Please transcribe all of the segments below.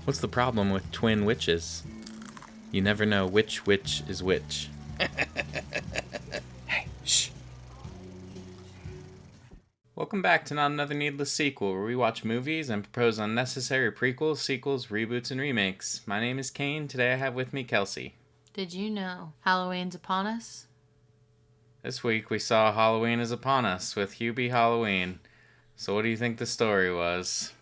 What's the problem with twin witches? You never know which witch is which. Hey, shh. Welcome back to Not Another Needless Sequel, where we watch movies and propose unnecessary prequels, sequels, reboots, and remakes. My name is Kane. Today I have with me Kelsey. Did you know Halloween's upon us? This week we saw Halloween is Upon Us with Hubie Halloween. So what do you think the story was?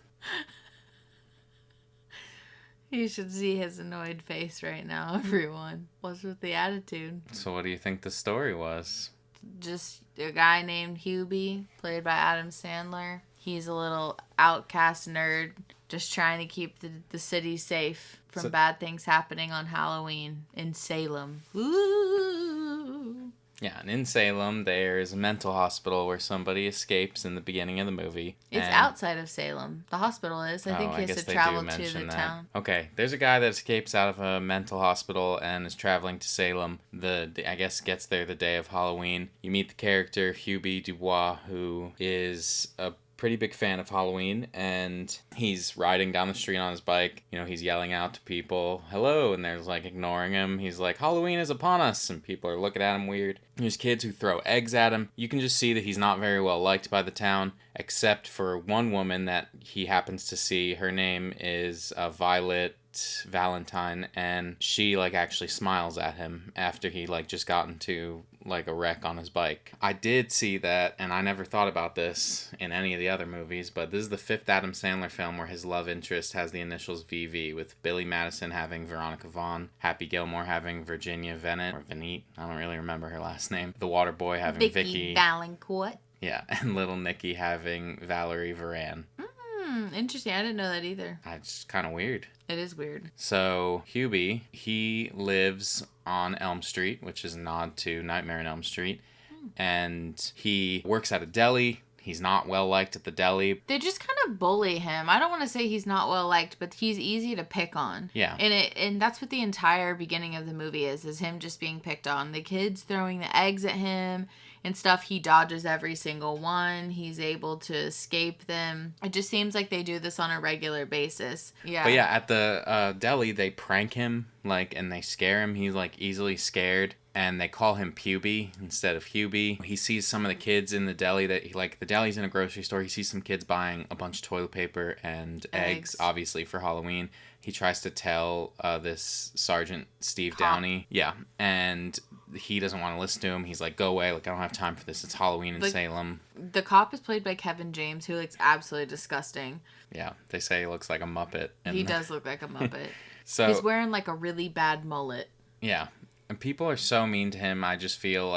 You should see his annoyed face right now, everyone. What's with the attitude? So what do you think the story was? Just a guy named Hubie, played by Adam Sandler. He's a little outcast nerd, just trying to keep the city safe from bad things happening on Halloween in Salem. Ooh. Yeah, and in Salem, there's a mental hospital where somebody escapes in the beginning of the movie. It's outside of Salem. The hospital is. I think he has to travel to the town. Okay, there's a guy that escapes out of a mental hospital and is traveling to Salem. I guess gets there the day of Halloween. You meet the character Hubie Dubois, who is a pretty big fan of Halloween, and he's riding down the street on his bike. You know, he's yelling out to people, hello, and they're like ignoring him. He's like, Halloween is upon us, and people are looking at him weird. There's kids who throw eggs at him. You can just see that he's not very well liked by the town, except for one woman that he happens to see. Her name is Violet Valentine, and she actually smiles at him after he just got into a wreck on his bike. I did see that, and I never thought about this in any of the other movies, but this is the fifth Adam Sandler film where his love interest has the initials VV, with Billy Madison having Veronica Vaughn, Happy Gilmore having Virginia Venet, or Veneet, I don't really remember her last name, the water boy having Vicky Valancourt. Yeah, and Little Nicky having Valerie Varan. Interesting. I didn't know that either. It's kind of weird. It is weird. So, Hubie, he lives on Elm Street, which is a nod to Nightmare on Elm Street. And he works at a deli. He's not well liked at the deli. They just kind of bully him. I don't want to say he's not well liked, but he's easy to pick on. Yeah. And that's what the entire beginning of the movie is him just being picked on. The kids throwing the eggs at him and stuff, he dodges every single one. He's able to escape them. It just seems like they do this on a regular basis. Yeah. But yeah, at the deli, they prank him, and they scare him. He's, easily scared. And they call him Puby instead of Hubie. He sees some of the kids in the deli that, the deli's in a grocery store. He sees some kids buying a bunch of toilet paper and eggs, obviously, for Halloween. He tries to tell this Sergeant Steve Downey. Yeah, and he doesn't want to listen to him. He's like, go away. I don't have time for this. It's Halloween in Salem. The cop is played by Kevin James, who looks absolutely disgusting. Yeah, they say he looks like a Muppet. He does look like a Muppet. So he's wearing, a really bad mullet. Yeah. And people are so mean to him, I just feel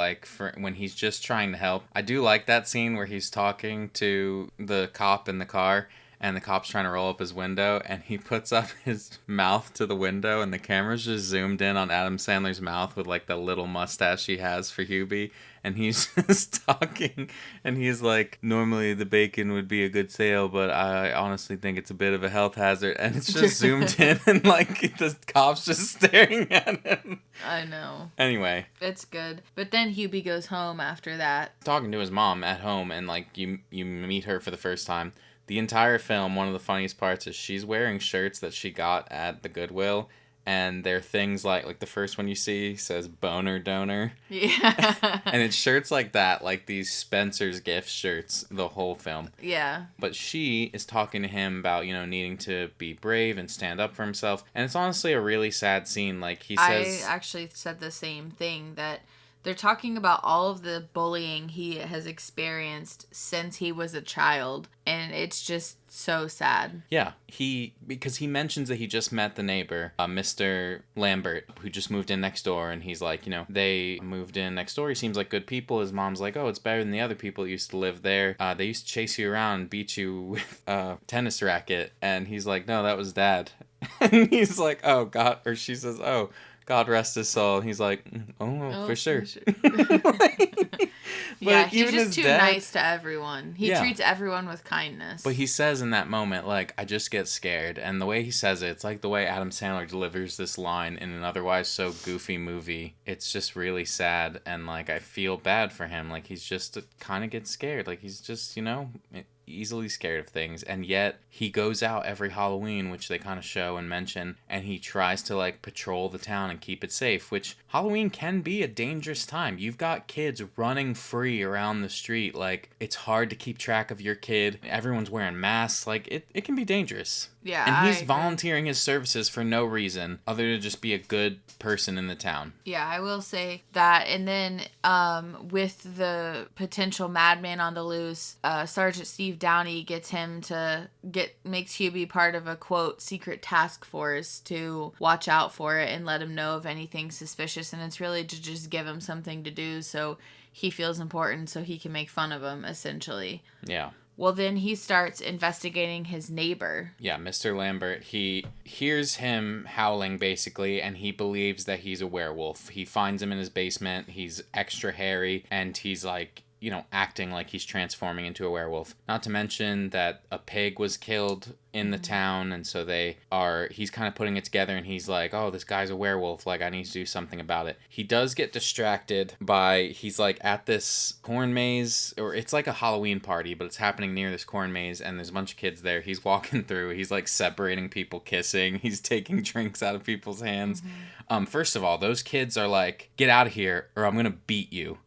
when he's just trying to help. I do like that scene where he's talking to the cop in the car, and the cop's trying to roll up his window, and he puts up his mouth to the window, and the camera's just zoomed in on Adam Sandler's mouth with, the little mustache he has for Hubie, and he's just talking, and he's like, normally the bacon would be a good sale, but I honestly think it's a bit of a health hazard, and it's just zoomed in, and, the cop's just staring at him. I know. Anyway. It's good. But then Hubie goes home after that. Talking to his mom at home, and, you meet her for the first time. The entire film, one of the funniest parts is she's wearing shirts that she got at the Goodwill, and they're things like the first one you see says boner donor. Yeah. And it's shirts like that, these Spencer's gift shirts, the whole film. Yeah. But she is talking to him about, needing to be brave and stand up for himself. And it's honestly a really sad scene. He says... I actually said the same thing, that they're talking about all of the bullying he has experienced since he was a child, and it's just so sad. Yeah, because he mentions that he just met the neighbor, Mr. Lambert, who just moved in next door, and he's like, they moved in next door, he seems like good people. His mom's like, oh, it's better than the other people that used to live there. They used to chase you around and beat you with a tennis racket, and he's like, no, that was Dad. And he's like, oh, God, or she says, oh, God rest his soul. And he's like, oh, for sure. Yeah, he's just too nice to everyone. He treats everyone with kindness. But he says in that moment, I just get scared. And the way he says it, it's like the way Adam Sandler delivers this line in an otherwise so goofy movie. It's just really sad. And, I feel bad for him. He's just kind of gets scared. He's just, easily scared of things, and yet he goes out every Halloween, which they kind of show and mention, and he tries to like patrol the town and keep it safe, which Halloween can be a dangerous time. You've got kids running free around the street. Like, it's hard to keep track of your kid. Everyone's wearing masks. Like, it can be dangerous. Yeah, and he's I agree. volunteering his services for no reason other than just be a good person in the town. Yeah, I will say that. And then with the potential madman on the loose, Sergeant Steve Downey makes Hubie part of a, quote, secret task force to watch out for it and let him know of anything suspicious. And it's really to just give him something to do so he feels important, so he can make fun of him, essentially. Yeah. Well, then he starts investigating his neighbor. Yeah, Mr. Lambert. He hears him howling, basically, and he believes that he's a werewolf. He finds him in his basement. He's extra hairy, and he's like, acting like he's transforming into a werewolf. Not to mention that a pig was killed in the town, and so he's kind of putting it together, and he's like, oh, this guy's a werewolf, like, I need to do something about it. He does get distracted he's like at this corn maze, or it's like a Halloween party, but it's happening near this corn maze, and there's a bunch of kids there. He's walking through, he's like separating people, kissing, he's taking drinks out of people's hands. First of all, those kids are like, get out of here, or I'm gonna beat you.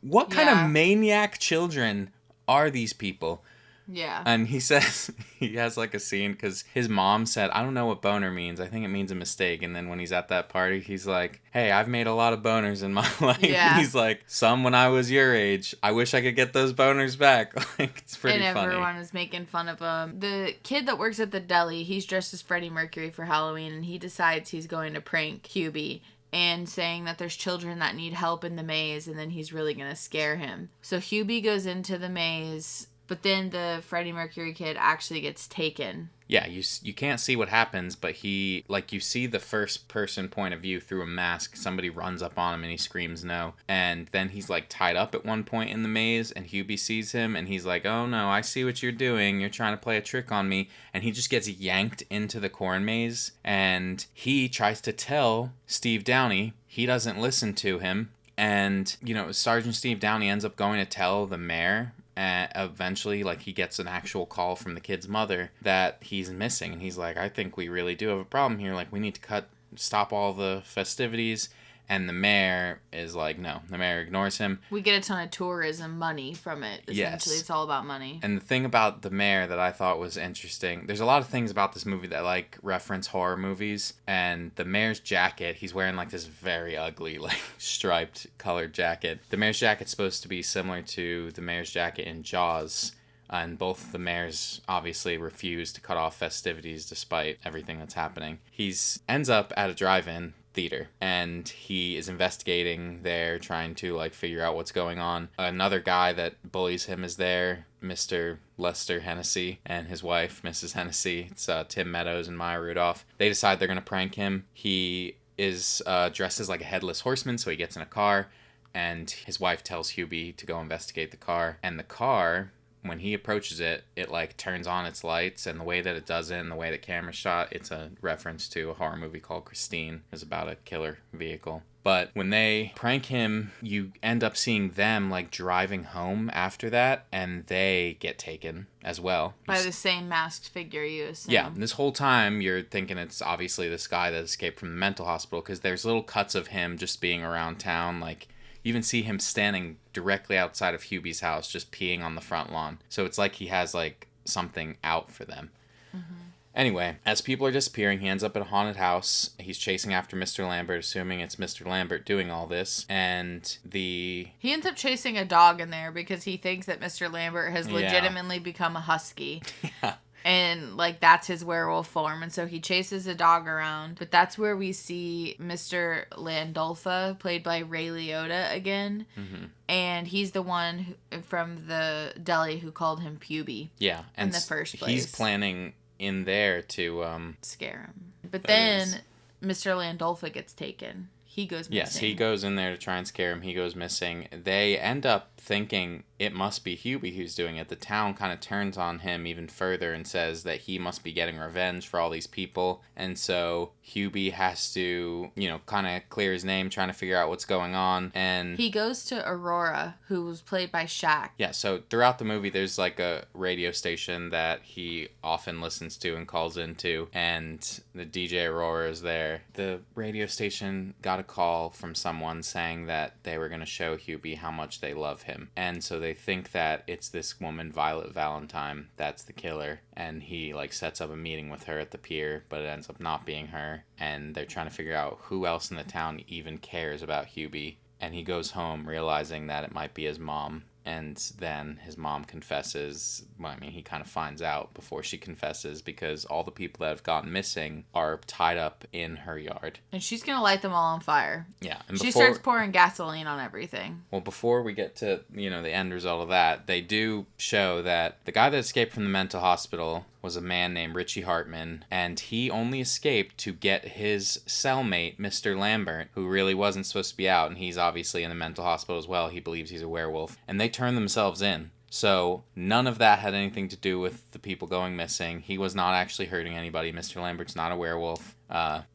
What kind of maniac children are these people? Yeah. And he says, he has like a scene because his mom said, I don't know what boner means. I think it means a mistake. And then when he's at that party, he's like, hey, I've made a lot of boners in my life. Yeah. He's like, some when I was your age. I wish I could get those boners back. Like, it's pretty funny. And everyone is making fun of him. The kid that works at the deli, he's dressed as Freddie Mercury for Halloween, and he decides he's going to prank Hubie and saying that there's children that need help in the maze, and then he's really going to scare him. So Hubie goes into the maze, but then the Freddie Mercury kid actually gets taken. Yeah, you can't see what happens, but you see the first person point of view through a mask. Somebody runs up on him and he screams no. And then he's like tied up at one point in the maze, and Hubie sees him and he's like, oh no, I see what you're doing. You're trying to play a trick on me. And he just gets yanked into the corn maze, and he tries to tell Steve Downey. He doesn't listen to him. And, Sergeant Steve Downey ends up going to tell the mayor. And eventually, like, he gets an actual call from the kid's mother that he's missing. And he's like, I think we really do have a problem here. Like, we need to stop all the festivities. And the mayor is like, no. The mayor ignores him. We get a ton of tourism money from it. Essentially, It's all about money. And the thing about the mayor that I thought was interesting, there's a lot of things about this movie that, like, reference horror movies. And the mayor's jacket, he's wearing, like, this very ugly, like, striped colored jacket. The mayor's jacket's supposed to be similar to the mayor's jacket in Jaws. And both the mayors obviously refuse to cut off festivities despite everything that's happening. He ends up at a drive-in theater, and he is investigating there, trying to like figure out what's going on. Another guy that bullies him is there, Mr. Lester Hennessy, and his wife, Mrs. Hennessy. It's Tim Meadows and Maya Rudolph. They decide they're gonna prank him. He is dressed as like a headless horseman, so he gets in a car, and his wife tells Hubie to go investigate the car. And the car, when he approaches it, it like turns on its lights, and the way that it does it and the way the camera's shot, it's a reference to a horror movie called Christine. It's about a killer vehicle. But when they prank him, you end up seeing them like driving home after that, and they get taken as well. By the same masked figure, you assume. Yeah, this whole time you're thinking it's obviously this guy that escaped from the mental hospital, because there's little cuts of him just being around town, like you even see him standing directly outside of Hubie's house, just peeing on the front lawn. So it's like he has, like, something out for them. Mm-hmm. Anyway, as people are disappearing, he ends up at a haunted house. He's chasing after Mr. Lambert, assuming it's Mr. Lambert doing all this. And he ends up chasing a dog in there because he thinks that Mr. Lambert has legitimately become a husky. Yeah. And, like, that's his werewolf form. And so he chases a dog around. But that's where we see Mr. Landolpha, played by Ray Liotta, again. Mm-hmm. And he's the one from the deli who called him Hubie. Yeah. In the first place. He's planning in there to scare him. But then Mr. Landolpha gets taken. He goes missing. Yes, he goes in there to try and scare him. He goes missing. They end up thinking it must be Hubie who's doing it. The town kind of turns on him even further and says that he must be getting revenge for all these people. And so Hubie has to, kind of clear his name, trying to figure out what's going on. And he goes to Aurora, who was played by Shaq. Yeah, so throughout the movie, there's like a radio station that he often listens to and calls into, and the DJ Aurora is there. The radio station got a call from someone saying that they were going to show Hubie how much they love him. And so they think that it's this woman, Violet Valentine, that's the killer. And he like sets up a meeting with her at the pier, but it ends up not being her. And they're trying to figure out who else in the town even cares about Hubie. And he goes home realizing that it might be his mom. And then his mom confesses. Well, I mean, he kind of finds out before she confesses because all the people that have gone missing are tied up in her yard. And she's going to light them all on fire. Yeah. And she starts pouring gasoline on everything. Well, before we get to, the end result of that, they do show that the guy that escaped from the mental hospital was a man named Richie Hartman, and he only escaped to get his cellmate, Mr. Lambert, who really wasn't supposed to be out, and he's obviously in the mental hospital as well. He believes he's a werewolf. And they turn themselves in. So none of that had anything to do with the people going missing. He was not actually hurting anybody. Mr. Lambert's not a werewolf.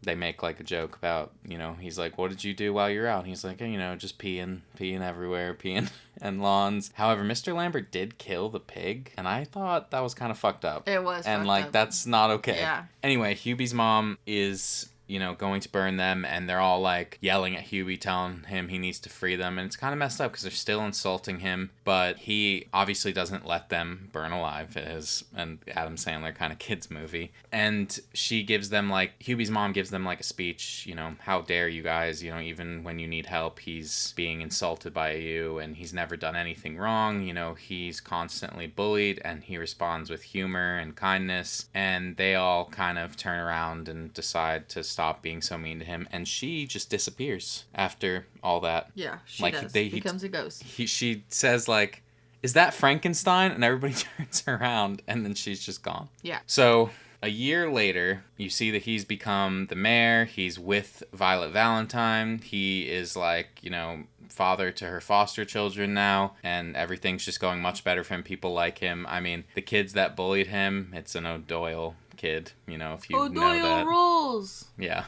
They make like a joke about, he's like, what did you do while you're out? And he's like, just peeing everywhere, peeing and lawns. However, Mr. Lambert did kill the pig, and I thought that was kind of fucked up. It was and fucked up. That's not okay. Yeah. Anyway, Hubie's mom is going to burn them, and they're all like yelling at Hubie, telling him he needs to free them, and it's kind of messed up because they're still insulting him, but he obviously doesn't let them burn alive. It is an Adam Sandler kind of kids movie, and she gives them Hubie's mom gives them like a speech, how dare you guys, even when you need help, he's being insulted by you, and he's never done anything wrong, he's constantly bullied, and he responds with humor and kindness, and they all kind of turn around and decide to stop being so mean to him, and she just disappears after all that. Yeah, she does. Becomes a ghost. She says is that Frankenstein? And everybody turns around, and then she's just gone. Yeah. So a year later, you see that he's become the mayor. He's with Violet Valentine. He is father to her foster children now, and everything's just going much better for him. People like him. I mean, the kids that bullied him, it's an O'Doyle kid, if you know that. O'Doyle rules! Yeah.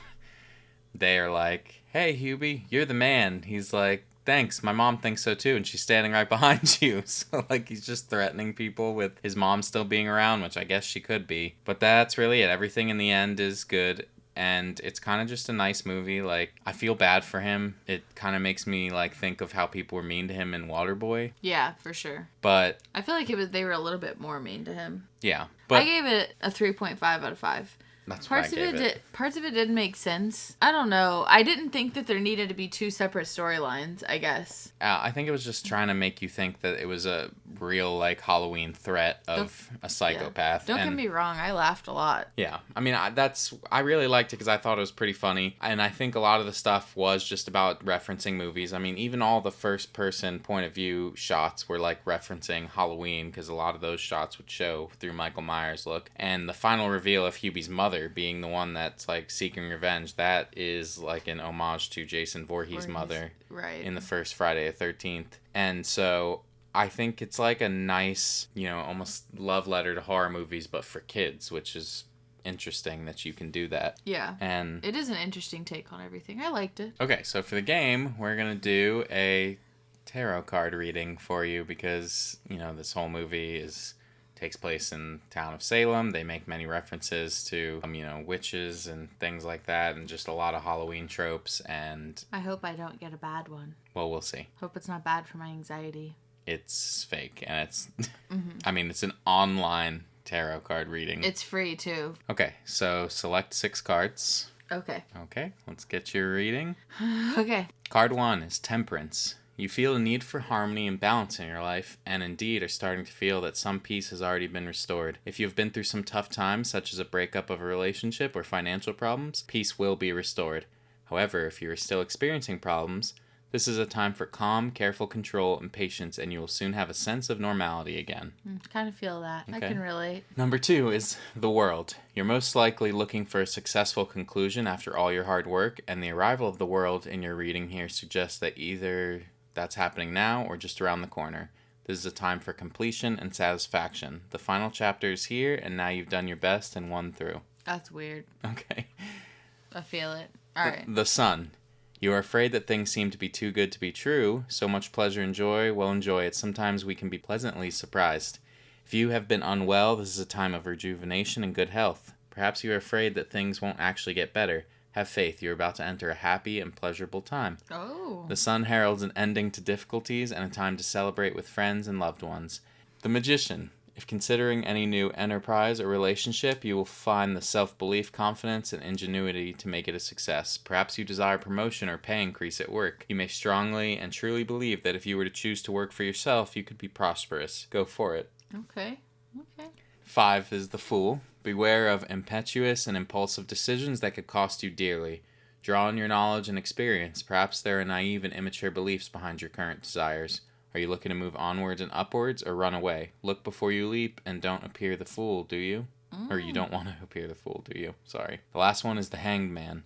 They are like, hey, Hubie, you're the man. He's like, thanks, my mom thinks so too, and she's standing right behind you. So, he's just threatening people with his mom still being around, which I guess she could be. But that's really it. Everything in the end is good. And it's kind of just a nice movie. I feel bad for him. It kind of makes me, think of how people were mean to him in Waterboy. Yeah, for sure. But I feel like they were a little bit more mean to him. Yeah. But I gave it a 3.5 out of 5. That's what I gave it. Parts of it didn't make sense. I don't know. I didn't think that there needed to be two separate storylines, I guess. I think it was just trying to make you think that it was a real, Halloween threat of a psychopath. Yeah. Don't get me wrong. I laughed a lot. Yeah. I mean, I really liked it because I thought it was pretty funny. And I think a lot of the stuff was just about referencing movies. I mean, even all the first-person point of view shots were, referencing Halloween, because a lot of those shots would show through Michael Myers' look. And the final reveal of Hubie's mother being the one that's seeking revenge, that is an homage to Jason Voorhees' mother, right, in the first Friday the 13th. And so I think it's a nice, almost love letter to horror movies, but for kids, which is interesting that you can do that. Yeah. And it is an interesting take on everything. I liked it. Okay, so for the game, we're gonna do a tarot card reading for you because this whole movie takes place in the town of Salem. They make many references to, witches and things like that, and just a lot of Halloween tropes, and I hope I don't get a bad one. Well, we'll see. Hope it's not bad for my anxiety. It's fake, and it's, I mean, it's an online tarot card reading. It's free, too. Okay, so select 6 cards. Okay. Okay, let's get your reading. Okay. Card 1 is Temperance. You feel a need for harmony and balance in your life, and indeed are starting to feel that some peace has already been restored. If you have been through some tough times, such as a breakup of a relationship or financial problems, peace will be restored. However, if you are still experiencing problems, this is a time for calm, careful control, and patience, and you will soon have a sense of normality again. Kind of feel that. Okay. I can relate. Number 2 is The World. You're most likely looking for a successful conclusion after all your hard work, and the arrival of the world in your reading here suggests that either that's happening now or just around the corner. This is a time for completion and satisfaction. The final chapter is here, and now you've done your best and won through. That's weird. Okay. I feel it. All right. The Sun. You are afraid that things seem to be too good to be true. So much pleasure and joy. Well, enjoy it. Sometimes we can be pleasantly surprised. If you have been unwell, this is a time of rejuvenation and good health. Perhaps you are afraid that things won't actually get better. Have faith. You're about to enter a happy and pleasurable time. Oh. The Sun heralds an ending to difficulties and a time to celebrate with friends and loved ones. The Magician. If considering any new enterprise or relationship, you will find the self-belief, confidence, and ingenuity to make it a success. Perhaps you desire promotion or pay increase at work. You may strongly and truly believe that if you were to choose to work for yourself, you could be prosperous. Go for it. Okay. 5 is the Fool. Beware of impetuous and impulsive decisions that could cost you dearly. Draw on your knowledge and experience. Perhaps there are naive and immature beliefs behind your current desires. Are you looking to move onwards and upwards or run away? Look before you leap and don't appear the fool, do you? Or you don't want to appear the fool, do you? Sorry. The last one is the Hanged Man.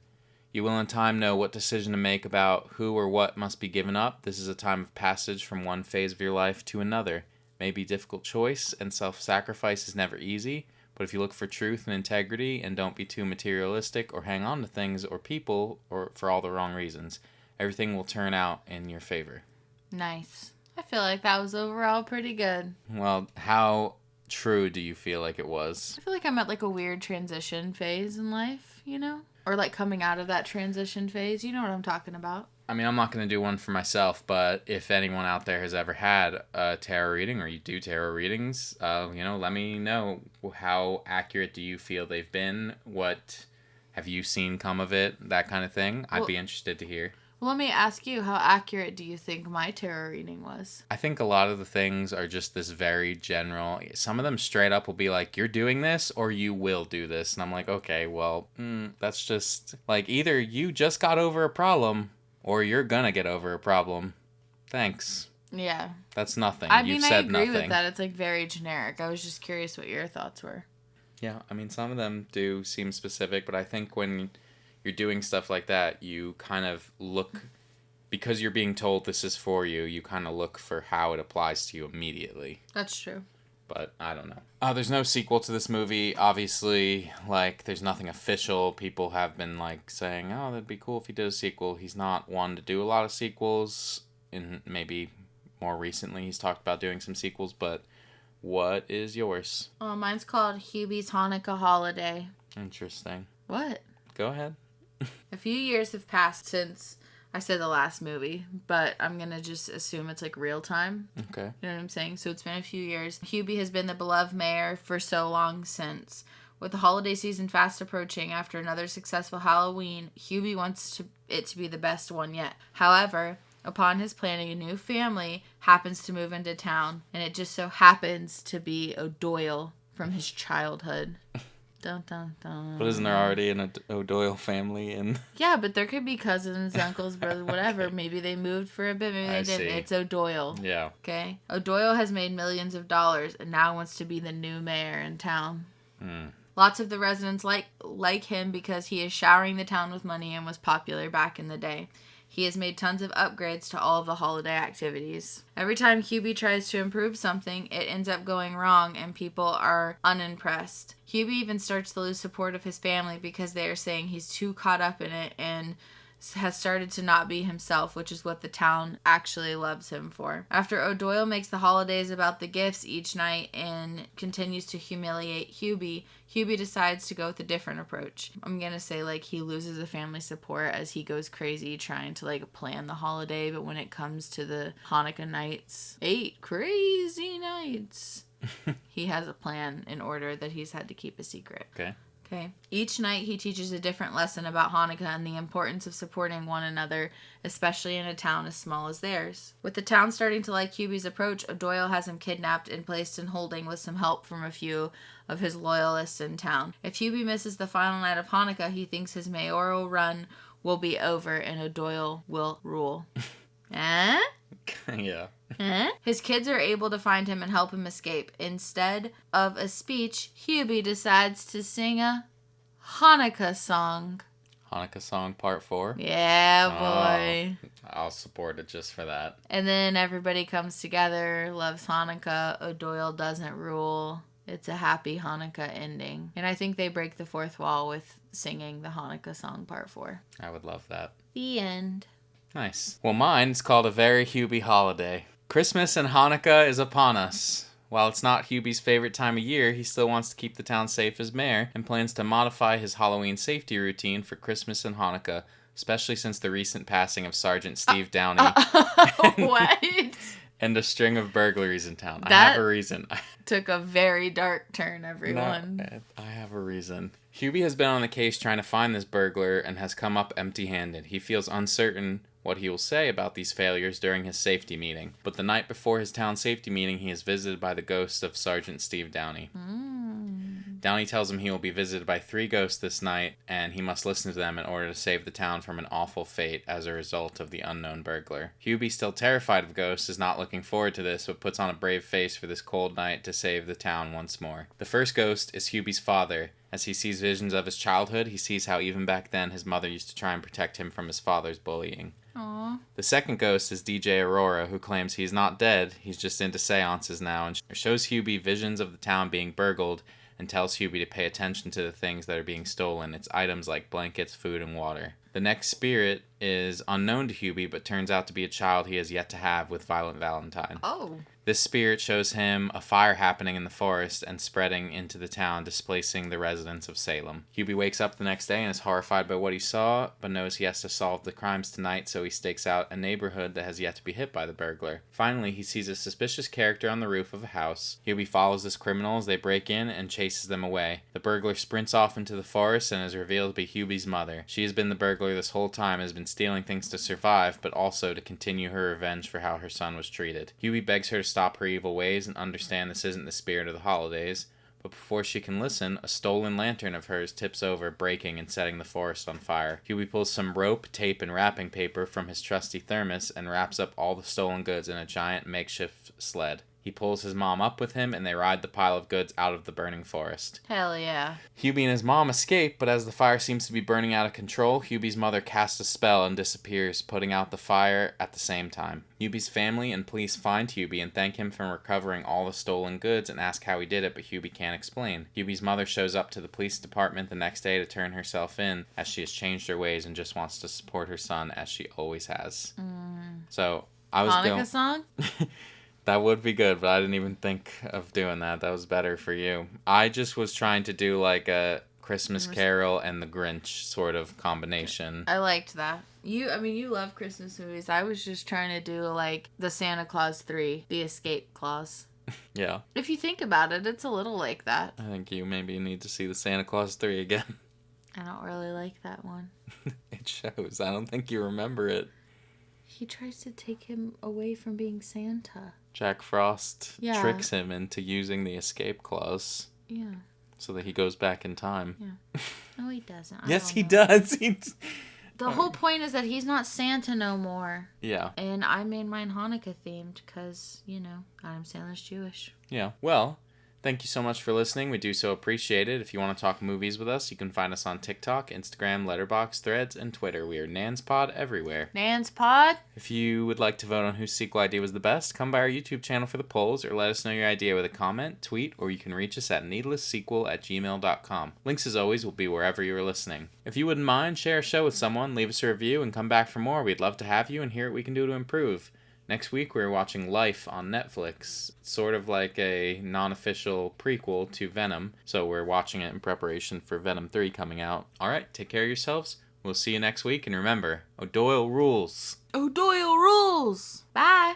You will in time know what decision to make about who or what must be given up. This is a time of passage from one phase of your life to another. May be a difficult choice, and self-sacrifice is never easy, but if you look for truth and integrity and don't be too materialistic or hang on to things or people or for all the wrong reasons, everything will turn out in your favor. Nice. I feel like that was overall pretty good. Well, how true do you feel like it was? I feel like I'm at like a weird transition phase in life, you know? Or like coming out of that transition phase. You know what I'm talking about. I mean, I'm not going to do one for myself, but if anyone out there has ever had a tarot reading or you do tarot readings, let me know. How accurate do you feel they've been? What have you seen come of it? That kind of thing. I'd be interested to hear. Well, let me ask you, how accurate do you think my tarot reading was? I think a lot of the things are just this very general. Some of them straight up will be like, you're doing this or you will do this. And I'm like, okay, well, that's just like either you just got over a problem or you're gonna get over a problem. Thanks. Yeah. That's nothing. I You've said agree nothing. with that. It's like very generic. I was just curious what your thoughts were. Yeah, I mean, some of them do seem specific, but I think when you're doing stuff like that, you kind of look, because you're being told this is for you, you kind of look for how it applies to you immediately. That's true. But I don't know. There's no sequel to this movie. Obviously, like, there's nothing official. People have been, like, saying, oh, that'd be cool if he did a sequel. He's not one to do a lot of sequels. And maybe more recently he's talked about doing some sequels. But what is yours? Mine's called Hubie's Hanukkah Holiday. Interesting. What? Go ahead. A few years have passed since I said the last movie, but I'm going to just assume it's like real time. Okay. You know what I'm saying? So it's been a few years. Hubie has been the beloved mayor for so long since. With the holiday season fast approaching after another successful Halloween, Hubie wants it to be the best one yet. However, upon his planning, a new family happens to move into town, and it just so happens to be O'Doyle from his childhood. Dun, dun, dun. But isn't there already an O'Doyle family in? Yeah, but there could be cousins, uncles, brothers, whatever. Okay. Maybe they moved for a bit, maybe they didn't. See. It's O'Doyle. Yeah. Okay? O'Doyle has made millions of dollars and now wants to be the new mayor in town. Lots of the residents like him because he is showering the town with money and was popular back in the day. He has made tons of upgrades to all of the holiday activities. Every time Hubie tries to improve something, it ends up going wrong and people are unimpressed. Hubie even starts to lose support of his family because they are saying he's too caught up in it and has started to not be himself, which is what the town actually loves him for. After O'Doyle makes the holidays about the gifts each night and continues to humiliate Hubie, Hubie decides to go with a different approach. I'm gonna say like he loses the family support as he goes crazy trying to like plan the holiday, but when it comes to the Hanukkah nights, 8 crazy nights, he has a plan in order that he's had to keep a secret. Okay. Each night he teaches a different lesson about Hanukkah and the importance of supporting one another, especially in a town as small as theirs. With the town starting to like Hubie's approach, O'Doyle has him kidnapped and placed in holding with some help from a few of his loyalists in town. If Hubie misses the final night of Hanukkah, he thinks his mayoral run will be over and O'Doyle will rule. Yeah. His kids are able to find him and help him escape. Instead of a speech, Hubie decides to sing a Hanukkah song. Hanukkah Song Part 4. Yeah, boy. I'll support it just for that. And then everybody comes together, loves Hanukkah. O'Doyle doesn't rule. It's a happy Hanukkah ending. And I think they break the fourth wall with singing the Hanukkah Song Part 4. I would love that. The end. Nice. Well, mine's called A Very Hubie Holiday. Christmas and Hanukkah is upon us. While it's not Hubie's favorite time of year, he still wants to keep the town safe as mayor and plans to modify his Halloween safety routine for Christmas and Hanukkah, especially since the recent passing of Sergeant Steve Downey. What? And a string of burglaries in town. I That have a reason. took a very dark turn, everyone. No, I have a reason. Hubie has been on the case trying to find this burglar and has come up empty-handed. He feels uncertain what he will say about these failures during his safety meeting. But the night before his town safety meeting, he is visited by the ghost of Sergeant Steve Downey. Downey tells him he will be visited by 3 ghosts this night, and he must listen to them in order to save the town from an awful fate as a result of the unknown burglar. Hubie, still terrified of ghosts, is not looking forward to this, but puts on a brave face for this cold night to save the town once more. The first ghost is Hubie's father. As he sees visions of his childhood, he sees how even back then his mother used to try and protect him from his father's bullying. Aww. The second ghost is DJ Aurora, who claims he's not dead, he's just into seances now, and shows Hubie visions of the town being burgled, and tells Hubie to pay attention to the things that are being stolen. It's items like blankets, food, and water. The next spirit is unknown to Hubie, but turns out to be a child he has yet to have with Violent Valentine. Oh. This spirit shows him a fire happening in the forest and spreading into the town, displacing the residents of Salem. Hubie wakes up the next day and is horrified by what he saw, but knows he has to solve the crimes tonight, so he stakes out a neighborhood that has yet to be hit by the burglar. Finally, he sees a suspicious character on the roof of a house. Hubie follows this criminal as they break in and chases them away. The burglar sprints off into the forest and is revealed to be Hubie's mother. She has been the burglar this whole time, has been stealing things to survive, but also to continue her revenge for how her son was treated. Hubie begs her to stop her evil ways and understand this isn't the spirit of the holidays, but before she can listen, a stolen lantern of hers tips over, breaking and setting the forest on fire. Hubie pulls some rope, tape, and wrapping paper from his trusty thermos and wraps up all the stolen goods in a giant makeshift sled. He pulls his mom up with him, and they ride the pile of goods out of the burning forest. Hell yeah. Hubie and his mom escape, but as the fire seems to be burning out of control, Hubie's mother casts a spell and disappears, putting out the fire at the same time. Hubie's family and police find Hubie and thank him for recovering all the stolen goods and ask how he did it, but Hubie can't explain. Hubie's mother shows up to the police department the next day to turn herself in, as she has changed her ways and just wants to support her son as she always has. So, I was going... Hanukkah song? That would be good, but I didn't even think of doing that. That was better for you. I just was trying to do like a Christmas Carol and the Grinch sort of combination. I liked that. You love Christmas movies. I was just trying to do like the Santa Claus 3, the Escape Clause. Yeah. If you think about it, it's a little like that. I think you maybe need to see the Santa Claus 3 again. I don't really like that one. It shows. I don't think you remember it. He tries to take him away from being Santa. Jack Frost tricks him into using the escape clause. Yeah. So that he goes back in time. Yeah. No, he doesn't. Yes, he does. The whole point is that he's not Santa no more. Yeah. And I made mine Hanukkah themed because, Adam Sandler's Jewish. Yeah. Well, thank you so much for listening. We do so appreciate it. If you want to talk movies with us, you can find us on TikTok, Instagram, Letterboxd, Threads, and Twitter. We are NansPod everywhere. NansPod? If you would like to vote on whose sequel idea was the best, come by our YouTube channel for the polls, or let us know your idea with a comment, tweet, or you can reach us at needlesssequel@gmail.com. Links, as always, will be wherever you are listening. If you wouldn't mind, share a show with someone, leave us a review, and come back for more. We'd love to have you and hear what we can do to improve. Next week, we're watching Life on Netflix. It's sort of like a non-official prequel to Venom, so we're watching it in preparation for Venom 3 coming out. Alright, take care of yourselves. We'll see you next week, and remember, O'Doyle rules. O'Doyle rules! Bye!